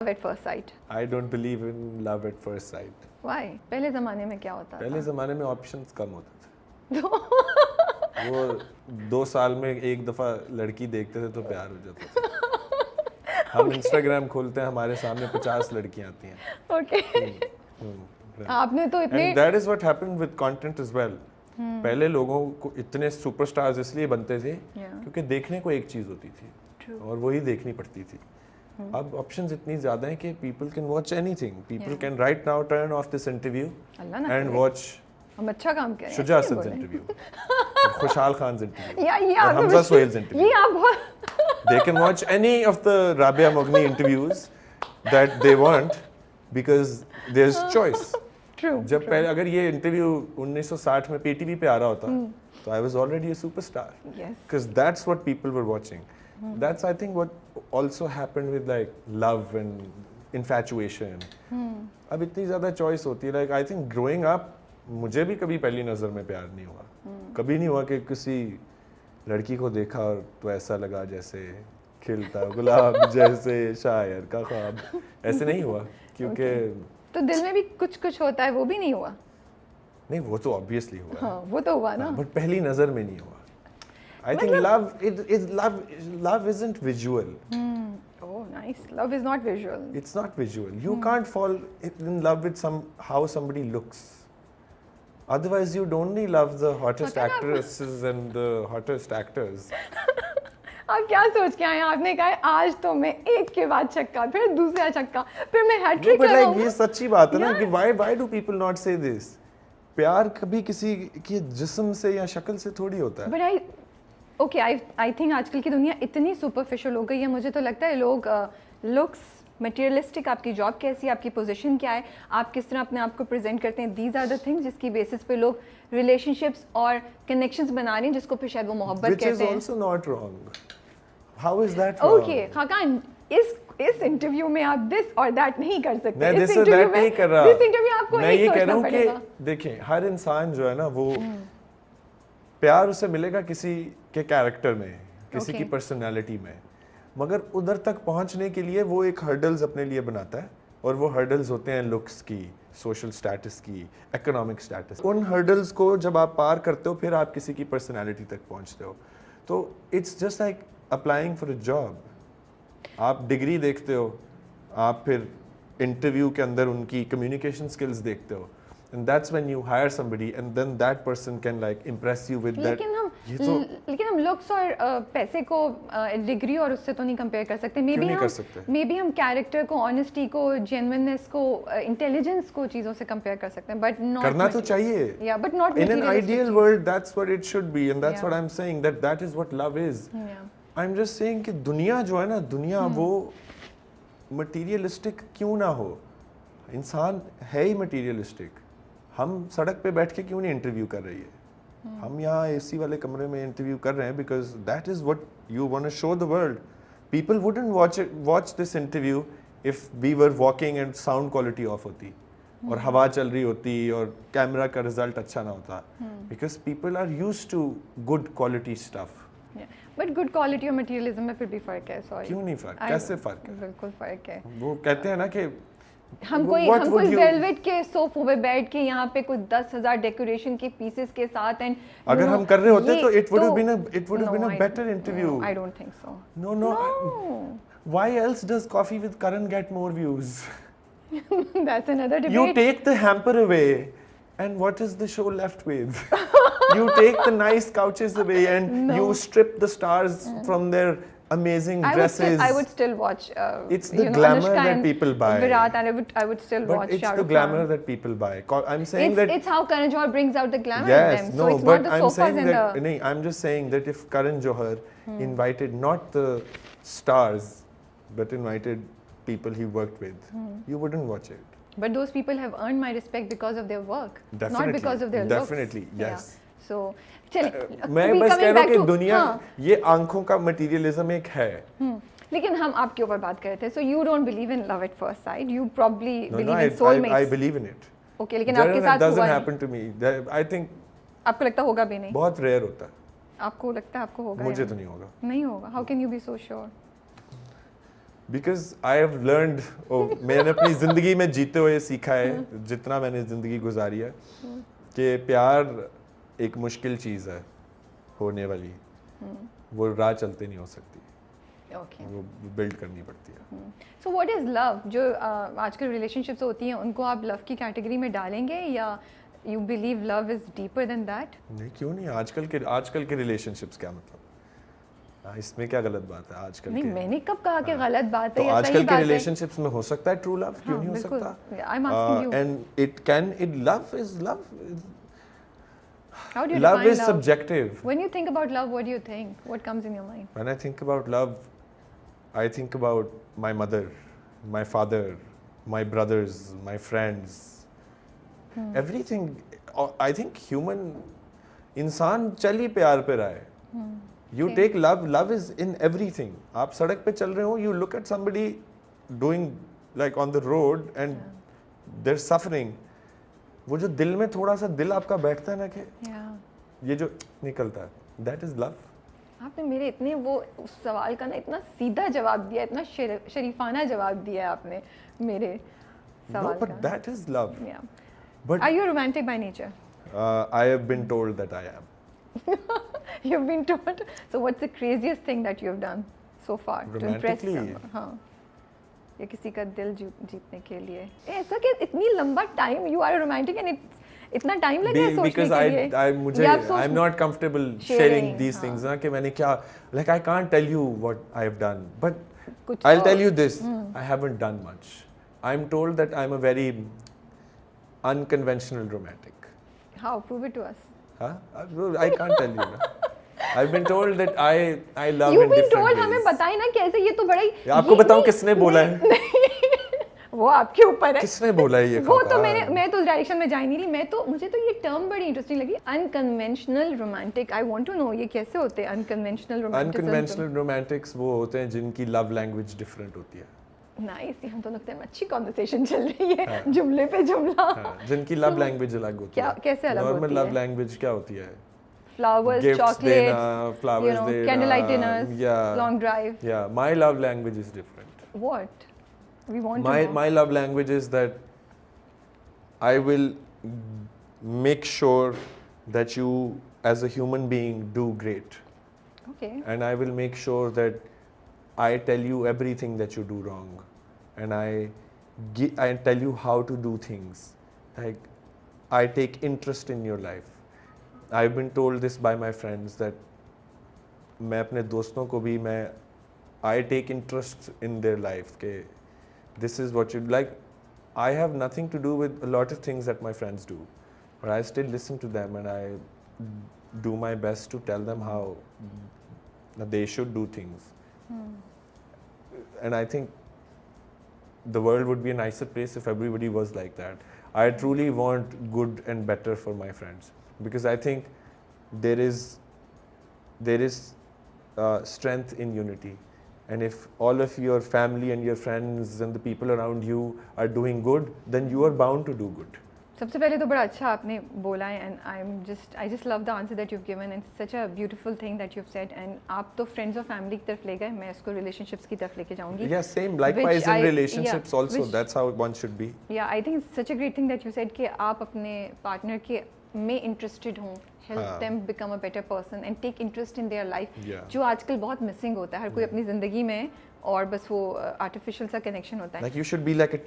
love at first sight? I don't believe in love at first sight. Why? पहले ज़माने में क्या होता पहले था? ज़माने में ऑप्शंस कम होते थे। वो 2 साल में एक दफ़ा लड़की देखते थे तो प्यार हो जाता था। हम इंस्टाग्राम खोलते हैं, हमारे सामने 50 लड़कियां आती हैं। Okay. आपने तो इतने And that is what happened with content as well. पहले लोगों को इतने सुपरस्टार्स इसलिए बनते थे क्योंकि देखने को एक चीज़ होती थी True. और वही देखनी पड़ती थी। अब ऑप्शंस इतनी ज़्यादा हैं कि people can watch anything. People can right now turn off this interview अल्लाह ना and करे। watch हम अच्छा काम कर रहे हैं। शुजा ऐसे असद's बोले। interview, खुशहाल खान's interview, ये और आपने हमजा मुझे- सोहेल's interview. ये आप बहुत They can watch any of the Rabia Mughni interviews that they want because there's choice. True. जब पहले अगर ये इंटरव्यू 1960 में पीटीवी पे आ रहा होता तो I was already a superstar Yes. because that's what people were watching. That's I think what also happened with like love and infatuation. अब इतनी ज़्यादा choice होती है, like I think growing up मुझे भी कभी पहली नज़र में प्यार नहीं हुआ, कभी नहीं हुआ कि किसी लड़की को देखा और तो ऐसा लगा जैसे खिलता गुलाब जैसे शायर का ख्वाब, ऐसे नहीं हुआ क्योंकि तो दिल में भी कुछ कुछ होता है, वो भी नहीं हुआ। नहीं वो तो ऑब्वियसली हुआ हाँ, वो तो हुआ ना। बट पहली नजर में नहीं हुआ। I think love isn't visual, Oh, nice. Love is not visual. It's not visual, you can't fall in love with some how somebody looks, otherwise you'd only love the hottest पता है आपको- actresses and the hottest actors. आप क्या सोच के आए? आपने कहा है, आज तो मैं एक के बाद छक्का, फिर दूसरा छक्का, फिर मैं No, हैट्रिक but like लगाऊंगा। ये सच्ची बात है ना कि why do people not say this? प्यार कभी किसी के जिस्म से या शक्ल से थोड़ी होता है। But I think आजकल की दुनिया इतनी सुपरफिशियल हो गई है, मुझे तो लगता है लोग लुक्स, मटेरियलिस्टिक, आपकी जॉब कैसी है, आपकी पोजीशन क्या है, आप किस तरह अपने आप को प्रेजेंट करते हैं, दीज आर द थिंग्स जिसकी बेसिस पे लोग रिलेशनशिप्स और कनेक्शंस बना रहे हैं, जिसको फिर शायद वो मोहब्बत Which is कहते हैं। also not wrong. How is that wrong? Okay Khaqan, इस इंटरव्यू में आप दिस और दैट नहीं कर सकते। मैं इस दिस और इंटरव्यू दैट में नहीं कर रहा। दिस इंटरव्यू आपको मैं एक ये कह रहा सोचना हूँ पड़ेगा। कि देखें हर इंसान जो है ना वो प्यार उसे मिलेगा किसी के कैरेक्टर में, किसी की Okay. पर्सनालिटी में, मगर उधर तक पहुंचने के लिए वो एक हर्डल्स अपने लिए बनाता है और वो हर्डल्स होते हैं लुक्स की, सोशल स्टेटस की, इकोनॉमिक स्टेटस। उन हर्डल्स को जब आप पार करते हो फिर आप किसी की पर्सनालिटी तक पहुंचते हो। तो it's just like applying for a job. आप डिग्री देखते हो, आप फिर इंटरव्यू के अंदर उनकी कम्युनिकेशन स्किल्स देखते हो, and that's when you hire somebody and then that person can like impress you with that। लेकिन हम लुक्स और पैसे को डिग्री और उससे तो नहीं कंपेयर कर सकते। मे क्यों बी नहीं हम कर सकते? मे बी हम कैरेक्टर को, ऑनेस्टी को, जेन्युइननेस को, इंटेलिजेंस को चीज़ों से कंपेयर कर सकते हैं, बट नॉट करना तो चाहिए। या but not In an ideal world that's what it should be and that's Yeah. what I'm saying, that is what love is। I'm just saying कि दुनिया जो है ना, दुनिया वो मटीरियलिस्टिक क्यों ना हो, इंसान है ही मटीरियलिस्टिक। हम सड़क पे बैठ के क्यों नहीं इंटरव्यू कर रही है, हम यहाँ एसी वाले कमरे में इंटरव्यू कर रहे हैं because that is what you want to show the world. People wouldn't watch this interview if we were walking and sound quality of होती और हवा चल रही होती और कैमरा का रिजल्ट अच्छा ना होता, because people are used to good quality stuff. But good quality और मटेरियलिज्म में फिर भी फर्क है। सॉरी, क्यों नहीं फर्क, कैसे फर्क है? बिल्कुल फर्क है। वो कहते हैं ना कि हम What would कोई you- वेलवेट के सोफों पे बैठ के यहाँ पे कुछ 10,000 डेकोरेशन के पीसेस के साथ एंड अगर हम कर रहे होते तो it would have been a better interview। I don't think so। No. Why else does Coffee with Karan get more views? That's another debate। You take the hamper away, and what is the show left with? You take the nice couches away, and you strip the stars from their amazing dresses. I would still watch It's the glamour Anushka that and people buy. Virat, and I would still But watch it's Shah the Rukh glamour Khan। that people buy. I'm saying that It's how Karan Johar brings out the glamour in yes, them, no, so it's but not the I'm sofas saying and that the I'm just saying that if Karan Johar invited not the stars but invited people he worked with, you wouldn't watch it. But those people have earned my respect because of their work, not Definitely, because of their looks। definitely, yes। Yeah। So चलिए, मैं we बस coming कह रहा हूँ back कि to- दुनिया हाँ, ये आंखों का मटेरियलिज्म एक है। लेकिन हम आपके ऊपर बात कर रहे थे। So you don't believe in love at first sight, you probably No, believe no, in soulmates। I believe in it। Okay, लेकिन आपके साथ doesn't हुआ नहीं। happen to me। I think आपको लगता होगा भी नहीं? बहुत रेयर होता है। आपको लगता है आपको होगा? मुझे या तो नहीं होगा। नहीं होगा। How can you be so sure? Because I have learned, मैंने अपनी ज़िंदगी में जीते हुए सीखा है, जितना मैंने ज़िंदगी गुजारी है, कि प्यार एक मुश्किल चीज़ है होने वाली, वो राह चलते नहीं हो सकती, ओके वो बिल्ड करनी पड़ती है। So what is love? जो आजकल रिलेशनशिप्स होती हैं उनको आप लव की कैटेगरी में डालेंगे या you believe love is deeper than that? नहीं, क्यों नहीं, आजकल के रिलेशनशिप्स क्या मतलब, इसमें क्या गलत बात है आजकल नहीं, के? मैंने कब कहा कि गलत बात तो है या सही आजकल के बात है? रिलेशनशिप्स में हो सकता है ट्रू लव, क्यों हाँ, नहीं हो बिल्कुल। सकता? I'm asking you. And it love is love, How do you love define is love? subjective. When you think about love, what do you think? What comes in your mind? When I think about love, I think about my mother, my father, my brothers, my friends, everything. I think human इंसान चल ही प्यार पे रहा है। You Okay. take love is in everything. आप सड़क पे चल रहे हो, you look at somebody doing like on the road and they're suffering. वो जो दिल में थोड़ा सा दिल आपका बैठता है ना कि Yeah. ये जो निकलता है, that is love. आपने मेरे इतने वो उस सवाल का ना इतना सीधा जवाब दिया, इतना शरीफाना जवाब दिया है आपने मेरे No, सवाल but का। that is love. Yeah. But Are you romantic by nature? I have been told that I am. You've been told. So what's the craziest thing that you've done so far to impress Romantically? someone? हाँ, या किसी का दिल जीतने के लिए। ऐसा कि इतनी लंबा time you are romantic and इतना टाइम लगा है सोचने Because के लिए? या आप सोच- I'm not comfortable Sharing, sharing these हाँ। things ना कि मैंने क्या, like I can't tell you what I have done, but कुछ I'll और- tell you this, I haven't done much. I'm told that I'm a very unconventional romantic. How? Prove it to us. Huh? I can't tell you ना. I've been told that I love You've in been different told, हमें ways. बताए ना कैसे, ये तो बड़ा ही आपको ये बताऊं नहीं- किसने बोला है? वो आपके ऊपर है। किसने बोला है ये? वो तो खाका? मैं तो उस डायरेक्शन में जा ही नहीं रही। मुझे तो ये टर्म बड़ी इंटरेस्टिंग लगी, unconventional romantic. I want to know ये कैसे होते हैं अनकन्वेंशनल रोमांटिक? Unconventional romantics वो होते हैं जिनकी love language different होती है। नाइस, हम दोनों के अच्छी कॉन्वर्सेशन चल रही है, जुमले पे जुमला। हाँ, जिनकी love language अलग होती क्या है। कैसे अलग Normal होती love है? language क्या होती है? फ्लावर्स, Gifts चॉकलेट्स, देना, flowers देना, candle dinners, yeah. Long drive. Yeah, my love language is different. What we want to My know? my love language is that I will make sure that you as a human being do great, okay, and I will make sure that I tell you everything that you do wrong, and I tell you how to do things. Like I take interest in your life. I've been told this by my friends that मैं अपने दोस्तों को भी I take interest in their life के this is what you like. I have nothing to do with a lot of things that my friends do, but I still listen to them and I do my best to tell them how they should do things. And I think the world would be a nicer place if everybody was like that. I truly want good and better for my friends because I think there is strength in unity. And if all of your family and your friends and the people around you are doing good, then you are bound to do good. सबसे पहले तो बड़ा अच्छा आपने बोला है and I just love the answer that you given and such a beautiful thing that you have said. And आप तो फ्रेंड्स और फैमिली की तरफ ले गए, मैं इसको रिलेशनशिप्स की तरफ लेके जाऊंगी। Yeah, same. Likewise in relationships yeah, also. That's how one should be. या I think such a great thing that you said कि आप अपने पार्टनर के में इंटरेस्टेड हों, हेल्प हाँ. Them become a better person and take interest in their life, Yeah. जो आजकल बहुत मिसिंग होता है हर कोई अपनी ज़िंदगी में, और बस वो आर्टिफिशियल सा कनेक्शन होता है। Like you should be like